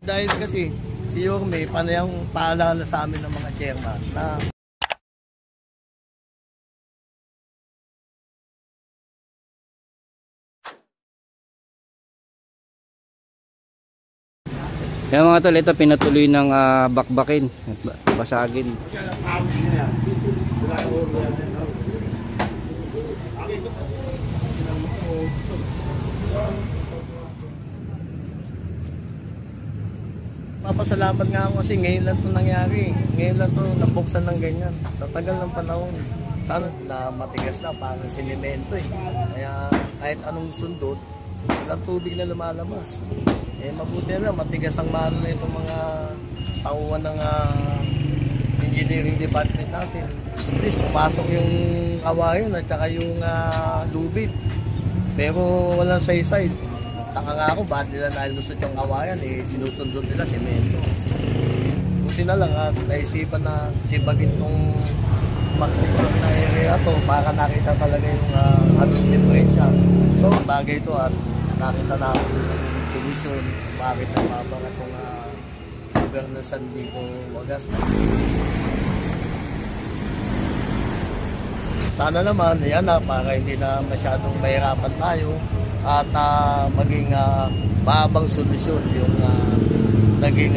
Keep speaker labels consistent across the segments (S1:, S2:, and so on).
S1: Dahil kasi si Yorme, panayang paalala sa amin ng mga chairman na
S2: yan mga tol, ito pinatuloy ng bakbakin, basagin.
S1: papasalamat nga ako kasi ngayon lang ito nangyari. Ngayon lang ito nabuksan ng ganyan. Sa tagal ng panahon. Sana na matigas na, parang sinimento eh. Kaya kahit anong sundot, walang tubig na lumalabas. Eh mabuti na, matigas ang mahal na itong mga tauhan ng engineering department natin. At least pumasok yung kawayan at saka yung lubid. Pero walang saysay. Taka nga ako, bakit nila nailusot yung kawayan, eh sinusundot nila semento. Buti na lang at naisipan na tibagin itong makikita na area to para nakita talaga yung anong diferensya. So bagay ito at nakita na yung solusyon bakit nababang itong lugar ng Sandico, Wagas. Sana naman, yan na, para hindi na masyadong mahirapan tayo at maging mahabang solusyon yung naging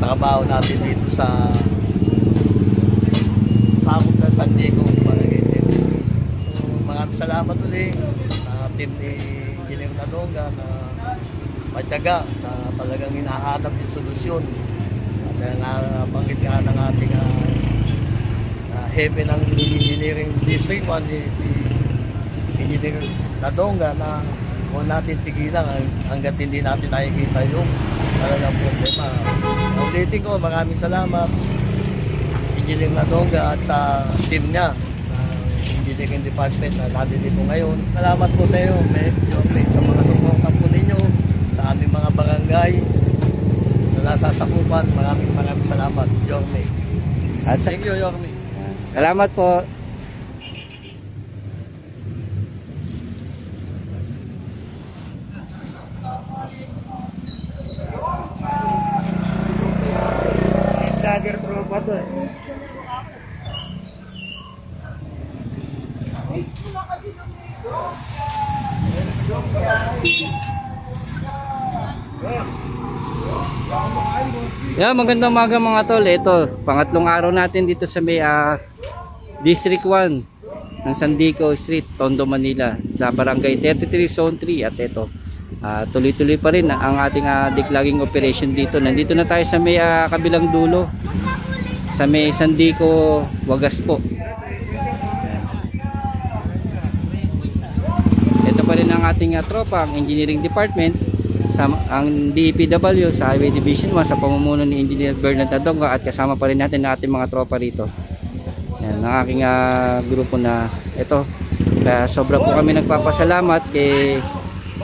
S1: trabaho natin dito sa sakop ng Sandico. So maraming salamat ulit sa team ni Engineer Nadonga na matyaga na talagang hinahanap yung solusyon. At banggit nga ng ating hepe ng Engineering District 1 si Engineer Nadonga na huwag natin tigilan hanggat hindi natin nakikita yung talagang problema. Ulitin ko, maraming salamat Engineer Nadonga at sa team niya Engineering Department na nandito ngayon. Salamat po sa iyo, sa mga suporta po ninyo sa aming mga barangay na nasasakupan. Maraming salamat, Yorme.
S2: At
S1: thank you, Yorme.
S2: Salamat po. Dagger tropa to eh. Yeah, magandang umaga mga tol. Ito, pangatlong araw natin dito sa may District 1 ng Sandico Street, Tondo, Manila, sa Barangay 33 Zone 3. At ito, tuloy-tuloy pa rin ang ating declogging operation dito. Nandito na tayo sa may kabilang dulo, sa may Sandico, Wagas po. Ito pa rin ang ating tropa, ang Engineering Department, ang DEPW sa Highway Division 1 sa pamumuno ni Engineer Bernard Nadonga, at kasama pa rin natin ang ating mga tropa rito. Yan, ang aking grupo na ito. Kaya sobra po kami nagpapasalamat kay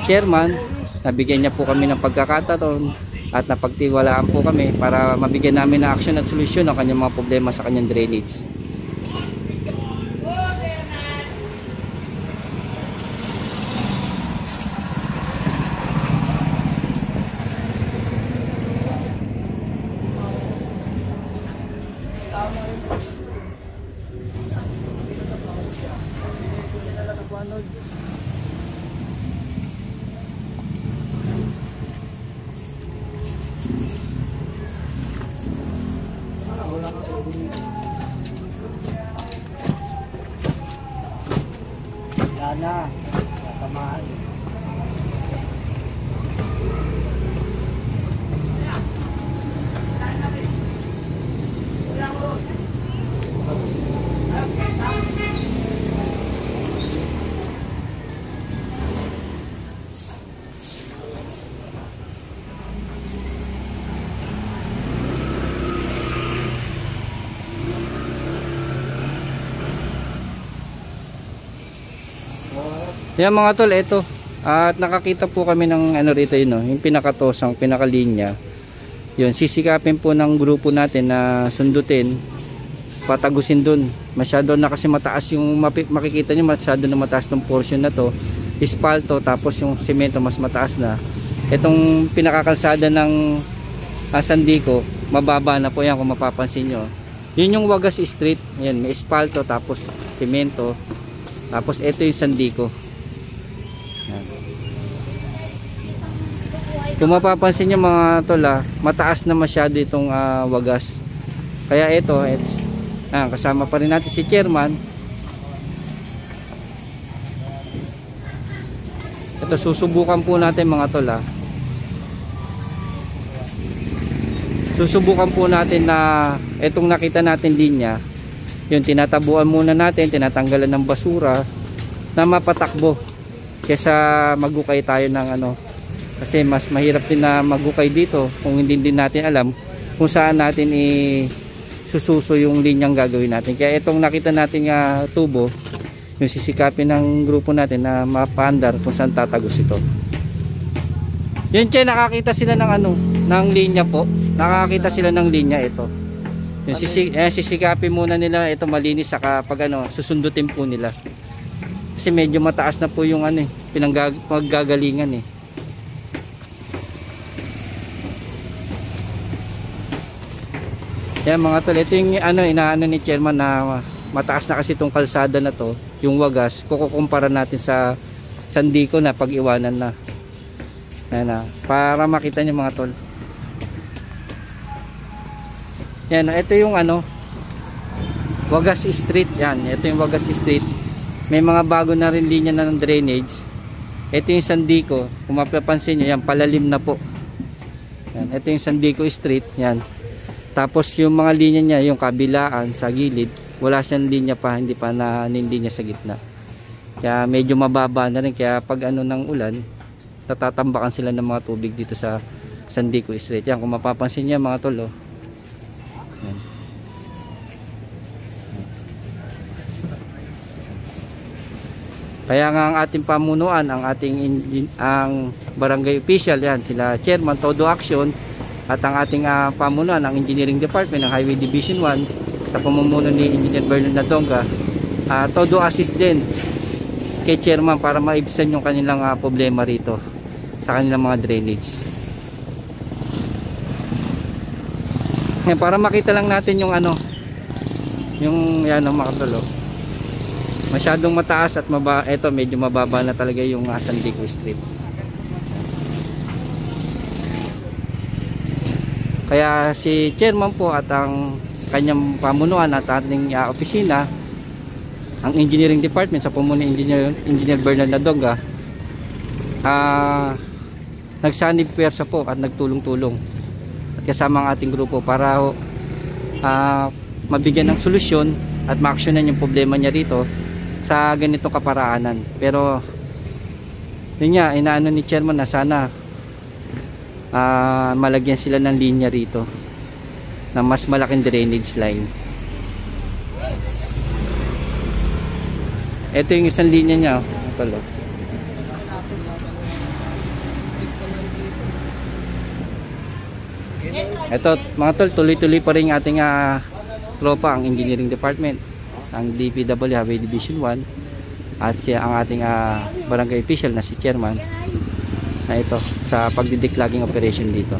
S2: Chairman, nabigyan niya po kami ng pagkakataon at napagtiwalaan po kami para mabigyan namin ng action at solusyon ang kanyang mga problema sa kanyang drainage.
S1: Sana tamaan.
S2: Yan mga tol, ito. At nakakita po kami ng ano rito yun, yung pinakatosang, pinakalinya. Yun, sisikapin po ng grupo natin na sundutin, patagusin dun. Masyado na kasi mataas yung makikita nyo, masyado na mataas ng portion na to. Ispalto, tapos yung semento mas mataas na. Itong pinakakalsada ng Sandico, mababa na po yan kung mapapansin nyo. Yun yung Wagas Street. Yan, may espalto, tapos semento. Tapos ito yung Sandico. Yan. Kung mapapansin nyo mga tol, mataas na masyado itong Wagas. Kaya ito, kasama pa rin natin si chairman. Ito, susubukan po natin mga tol. Susubukan po natin na itong nakita natin linya, yung tinatabuan muna natin, tinatanggalan ng basura na mapatakbo kaysa magukay tayo ng kasi mas mahirap din na magukay dito kung hindi din natin alam kung saan natin sususo yung linyang gagawin natin. Kaya itong nakita natin tubo, yung sisikapin ng grupo natin na mapaandar kung saan tatagos ito. Yun, nakakita sila ng ng linya po. Nakakita sila ng linya ito. Yung sisikapin muna nila ito malinis, saka pag susundutin po nila. Kasi medyo mataas na po yung pinanggagalingan eh. Yan mga tol, ito yung inaano ni chairman na mataas na kasi itong kalsada na to, yung Wagas. Kukumpara natin sa Sandico na pag-iwanan na. Yan para makita niyo mga tol. Yan, ito yung Wagas Street. Yan, ito yung Wagas Street. May mga bago na rin linya na ng drainage. Ito yung Sandico. Kung mapapansin niyo, yan palalim na po. Yan, ito yung Sandico Street. Yan. Tapos yung mga linya niya, yung kabilaan sa gilid, wala siyang linya pa, hindi pa nanilinya sa gitna. Kaya medyo mababa na rin, kaya pag ng ulan, natatambakan sila ng mga tubig dito sa Sandico Street. Yan, kung mapapansin niya mga tol, yan. Kaya nga ang ating pamunuan, ang barangay official, yan, sila chairman, todo action, at ang ating pamunuan, ang engineering department ng Highway Division 1 sa pamumuno ni Engineer Bernard Nadonga, todo assist din kay chairman para maibsan yung kanilang problema rito sa kanilang mga drainage. Ngayon, para makita lang natin yung yung mga tolo, masyadong mataas at ito medyo mababa na talaga yung Sandico Street. Kaya si chairman po at ang kanyang pamunuan at ating opisina, ang engineering department sa pamumuno ni Engineer Bernard Nadonga, nagsanib pwersa po at nagtulong-tulong at kasama ang ating grupo para mabigyan ng solusyon at maaksyonan yung problema niya rito sa ganitong kaparaanan. Pero yun nga, inaano ni chairman na sana malagyan sila ng linya rito na mas malaking drainage line. Ito yung isang linya niya, ito mga tol, tuloy-tuloy pa rin ating tropa, ang engineering department, ang DPW Highway Division 1 at ang ating barangay official na si chairman na ito sa pagdideclogging operation dito.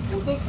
S1: Putik.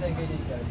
S1: tayo ganyan dyan.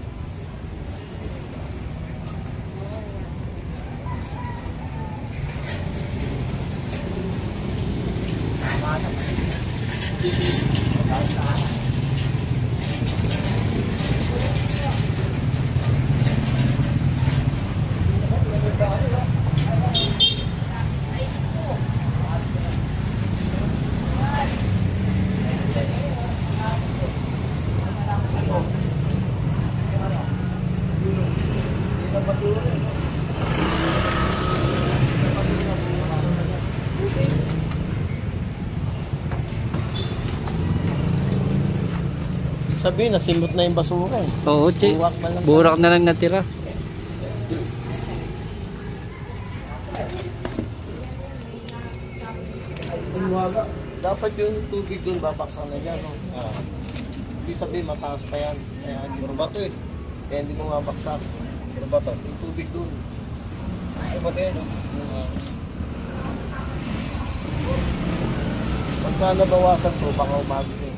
S1: Sabihin, nasimot na yung basura eh.
S2: Oo, burak na lang natira.
S1: Dapat yung tubig doon babaksan na dyan. No? Hindi sabihin, mataas pa yan. Puro bato eh. Kaya hindi mo mabaksak. Puro bato. Yung tubig doon. Puro bato yan. Pagka nabawasan to, baka umagos eh.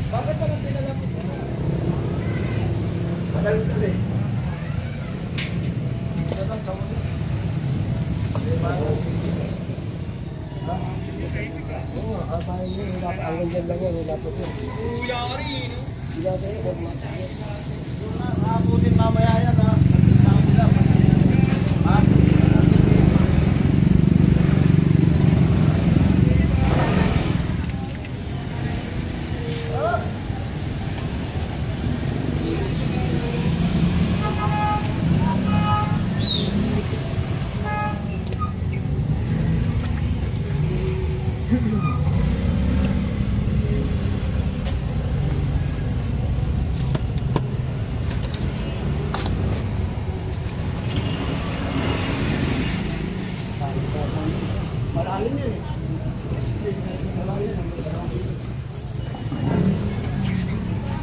S3: Bakit ka lang pinalapit mo?
S1: Madaling tuloy. Oo, asahin nyo. Ang ganyan lang yan. Wala po yun.
S3: Uya ka rin.
S1: Sila tayo. Abutin mamaya yan ha.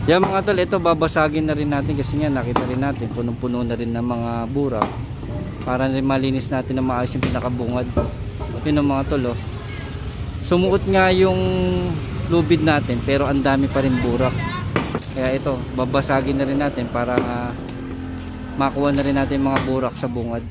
S2: Yan mga tol, ito babasagin na rin natin kasi nga nakita rin natin punong-puno na rin ng mga burak para rin malinis natin na maayos yung pinakabungad. Yun ang mga tol oh. Sumuot nga yung lubid natin pero ang dami pa rin burak. Kaya ito, babasagin na rin natin para makuha na rin natin mga burak sa bungad.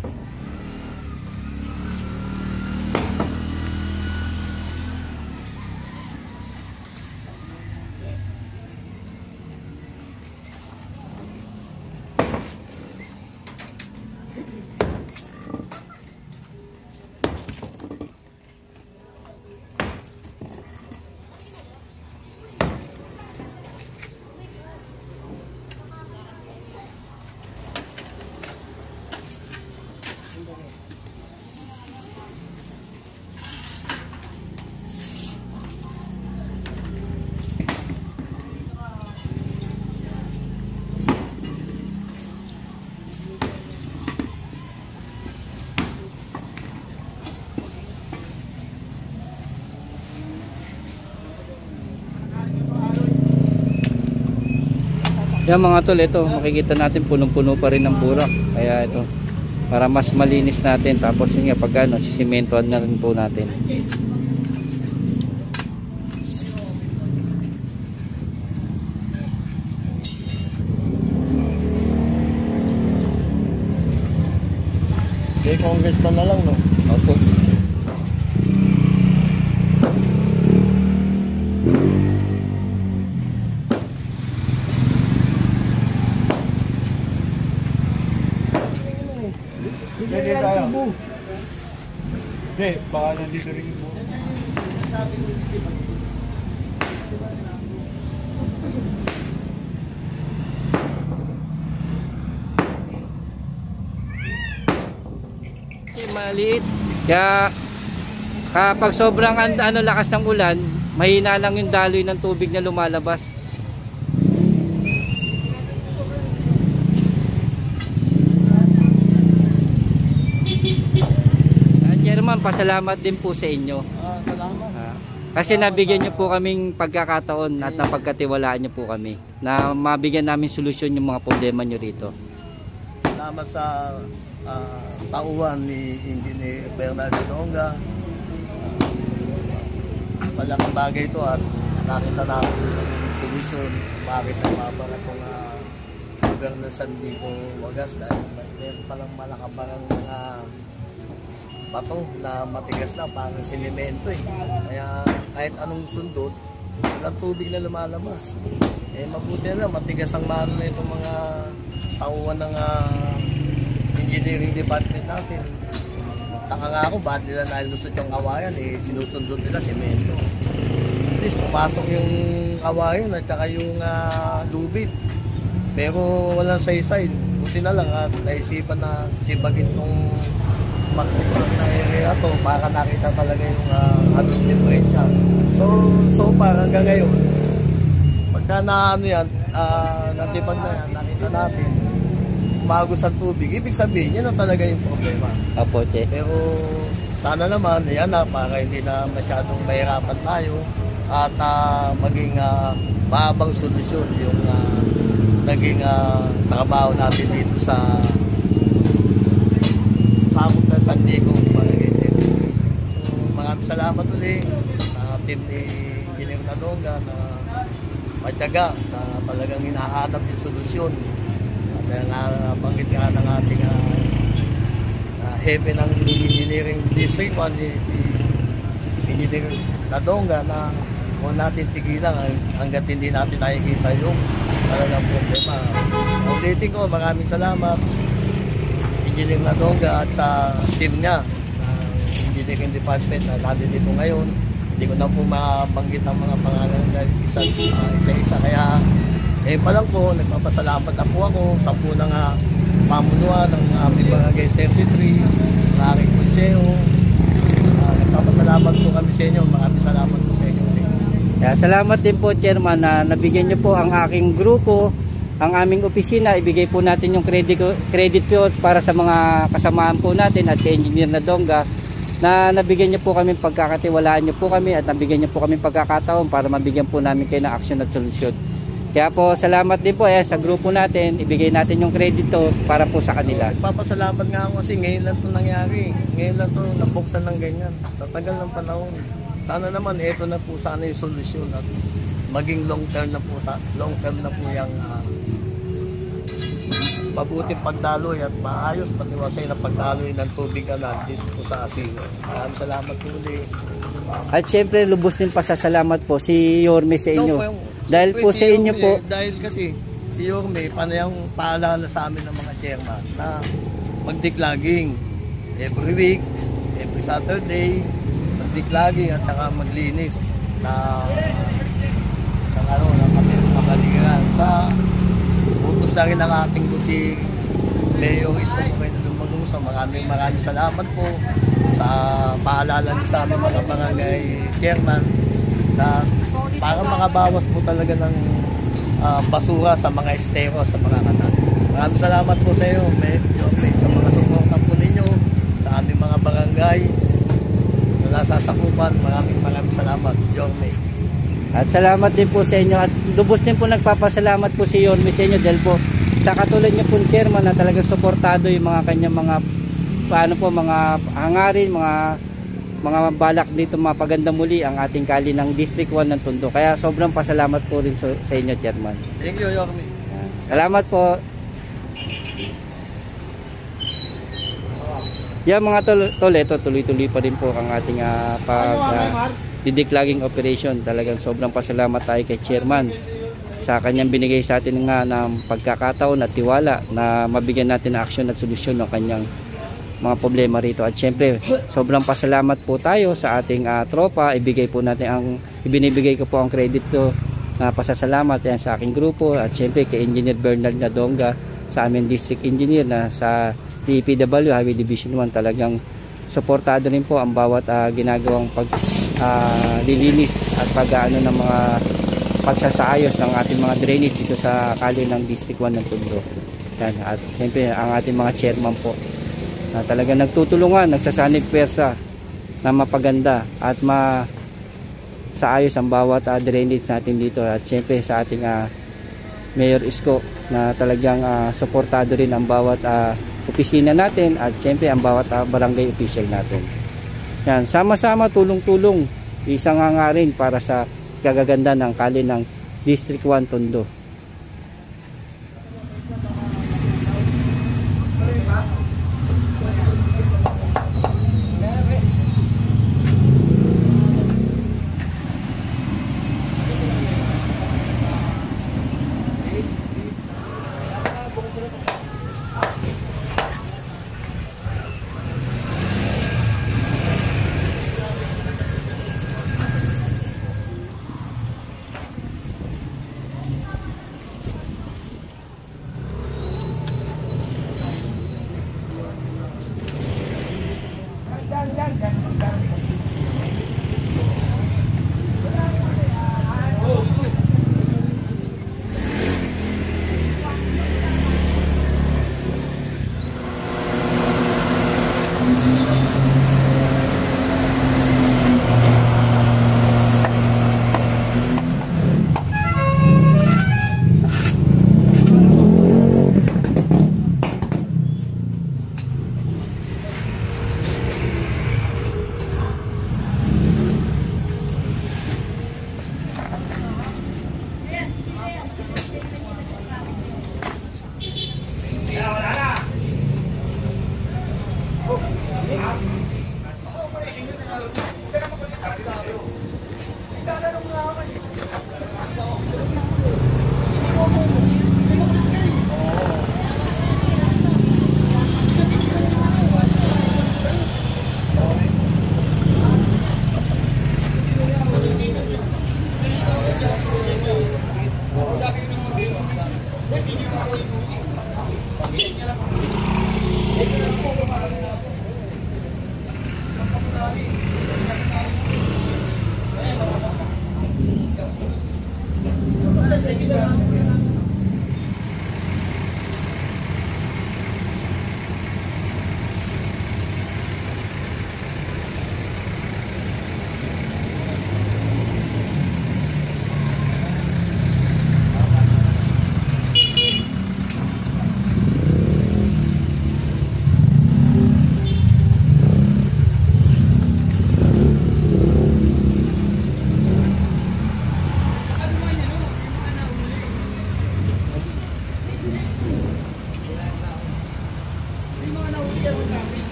S2: Yan mga tol, ito makikita natin punong-puno pa rin ng burak. Kaya ito, para mas malinis natin. Tapos yun nga, pag ano, sisimentohan na rin po natin.
S1: Okay, congressman na lang, no?
S2: Opo.
S1: Hindi tayo. Hindi, baka nandito rin yung buo.
S2: Maliit. Kaya kapag sobrang ano, lakas ng ulan, mahina lang yung daloy ng tubig na lumalabas. Chairman, pasalamat din po sa inyo.
S1: Salamat.
S2: Kasi nabigyan niyo po kaming pagkakataon at napagkatiwalaan niyo po kami na mabigyan namin solusyon yung mga problema niyo rito.
S1: Salamat sa tauhan ni Engineer Bernardo Donga. Malaking bagay ito at nakita namin yung solusyon bakit nagmabara itong lugar ng San Diego, Wagas dahil meron palang malakabarang mga bato na matigas na parang sinimento eh. Kaya kahit anong sundot, walang tubig na lumalabas. Mabuti na matigas ang mano na itong mga tauhan ng engineering department natin. Taka nga ako, bakit nila nalusot yung kawayan, sinusundot nila simento. At least pumasok yung kawayan at saka yung lubid. Pero walang saysay. Buti na lang at naisipan na tibagin itong mag-tibag na area to para nakita talaga yung anong difference. So far hanggang ngayon, pagka natibag na yan, nakita natin, umagos ang tubig, ibig sabihin yan na talaga yung problema.
S2: Apo,
S1: pero sana naman, yan na, para hindi na masyadong mahirapan tayo at maging mahabang solusyon yung naging trabaho natin dito sa Samot ng San Diego. So maraming salamat ulit sa team ni Engineer Donga na matyaga na talagang hinahanap yung solusyon. Dahil nabanggit nga ng ating hepe ng Engineering District 1 si Engineer Donga na kung natin tigilan hanggat hindi natin nakikita yung talagang problema. Ulitin ko, maraming salamat Engineer Donga at sa team niya Engineering Department na natin dito ngayon. Hindi ko na po mabanggit ang mga pangalan isa-isa kaya pa lang po, nagpapasalamat na po ako sa punang pamunuan ng aming barangay 33, ng aking konseho. Nagpapasalamat po kami sa inyo. Maraming salamat po sa inyo.
S2: Salamat din po, Chairman, na nabigyan niyo po ang aking grupo, ang aming opisina. Ibigay po natin yung credit po para sa mga kasamaan po natin at kay Engineer Donga na nabigyan niyo po kami, pagkakatiwalaan niyo po kami at nabigyan niyo po kami pagkakataon para mabigyan po namin kayo ng action at solusyon. Kaya po salamat din po sa grupo natin, ibigay natin yung kredito para po sa kanila.
S1: Papasalamat nga ako kasi ngayon lang ito nangyari. Ngayon lang ito nabuksan ng ganyan. Sa tagal ng panahon. Sana naman ito na po sana yung solusyon at maging long term na po yung mabuting pagdaloy at maayos patiwasay na pagdaloy ng tubig dito po sa Asigo. Maraming salamat po ulit.
S2: At syempre lubos din pasasalamat po si Yorme sa inyo. Dahil po sa inyo po.
S1: Dahil kasi si Yorme, panayang paalala sa amin ng mga chairman na mag-declogging every week, every Saturday, mag-declogging at saka maglinis ng kapaligiran. Sa utos na rin ng ating buti Mayor Isko Lumagungsa. Maraming salamat po sa paalala niyo sa aming mga barangay chairman na para makabawas po talaga ng basura sa mga estero, sa mga kanal. Maraming salamat po sa iyo, sa mga suporta po ninyo sa aming mga barangay na nasasakupan. Maraming salamat, Yorme.
S2: At salamat din po sa inyo at lubos din po nagpapasalamat po si Yorme sa inyo dahil po sa katulad niyo po, Chairman, na talagang suportado yung mga kanyang mga mga hangarin, mga balak dito mapaganda muli ang ating kali ng District 1 ng Tondo. Kaya sobrang pasalamat po rin sa inyo, Chairman.
S1: Thank you, Yorme.
S2: Salamat po. Yan mga tol, ito tuloy-tuloy pa rin po ang ating declogging operation. Talagang sobrang pasalamat tayo kay Chairman sa kanyang binigay sa atin ng pagkakataon at tiwala na mabigyan natin ng action at solusyon ng kanyang mga problema rito. At syempre sobrang pasalamat po tayo sa ating tropa. Ibinibigay ko po ang credit ko na pasasalamat yan sa aking grupo at syempre kay Engineer Bernardo Donga sa aming district engineer na sa DPW Highway Division 1. Talagang suportado rin po ang bawat ginagawang lilinis at pag-aano ng mga pagsasaayos ng ating mga drainage dito sa kali ng District 1 ng Tondo. Yan. At syempre ang ating mga chairman po na talagang nagtutulungan, nagsasanib pwersa na mapaganda at saayos ang bawat drainage natin dito. At syempre sa ating Mayor Isko na talagang suportado rin ang bawat opisina natin at syempre ang bawat barangay official natin. Yan, sama-sama tulong-tulong isang hangarin para sa kagaganda ng kalye ng District 1 Tondo.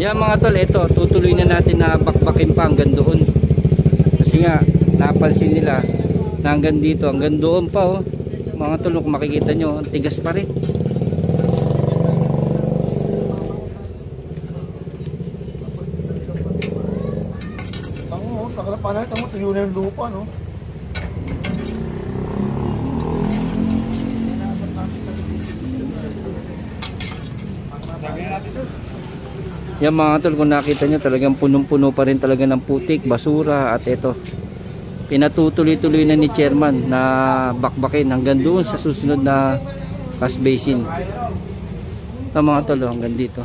S2: Yan mga tol, ito tutuloy na natin na bakbakin pa hanggang doon. Kasi nga napansin nila na hanggang dito, hanggang doon pa oh. Mga tol, kung makikita nyo, ang tigas pa rin.
S1: Tango, takalapanan, tango, tuyo na yung lupa, no?
S2: Yan mga tol, kung nakita nyo talagang punong-puno pa rin talaga ng putik, basura. At ito, pinatutuloy-tuloy na ni chairman na bakbakin hanggang doon sa susunod na cash basin. Ito mga tol, hanggang dito.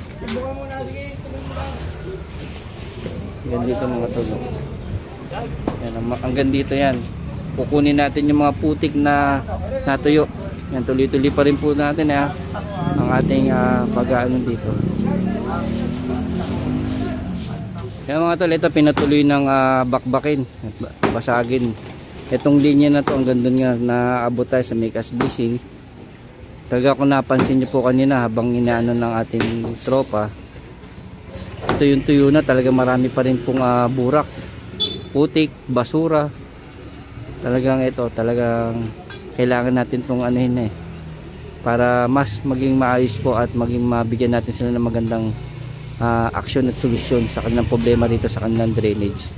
S2: Hanggang dito mga tol. Yan, hanggang dito yan. Kukunin natin yung mga putik na natuyo. Yan, tuloy-tuloy pa rin po natin ang ating pag-aano dito. Yan mga tol, ito pinatuloy ng bakbakin, basagin. Itong linya na to, hanggang doon nga naabot tayo sa may cash basin. Talaga kung napansin nyo po kanina habang inaano ng ating tropa, ito yung tuyo na, talaga marami pa rin pong burak, putik, basura. Talagang ito, talagang kailangan natin pong anuhin para mas maging maayos po at maging mabigyan natin sila ng magandang aksyon at solusyon sa kanilang problema dito sa kanilang drainage.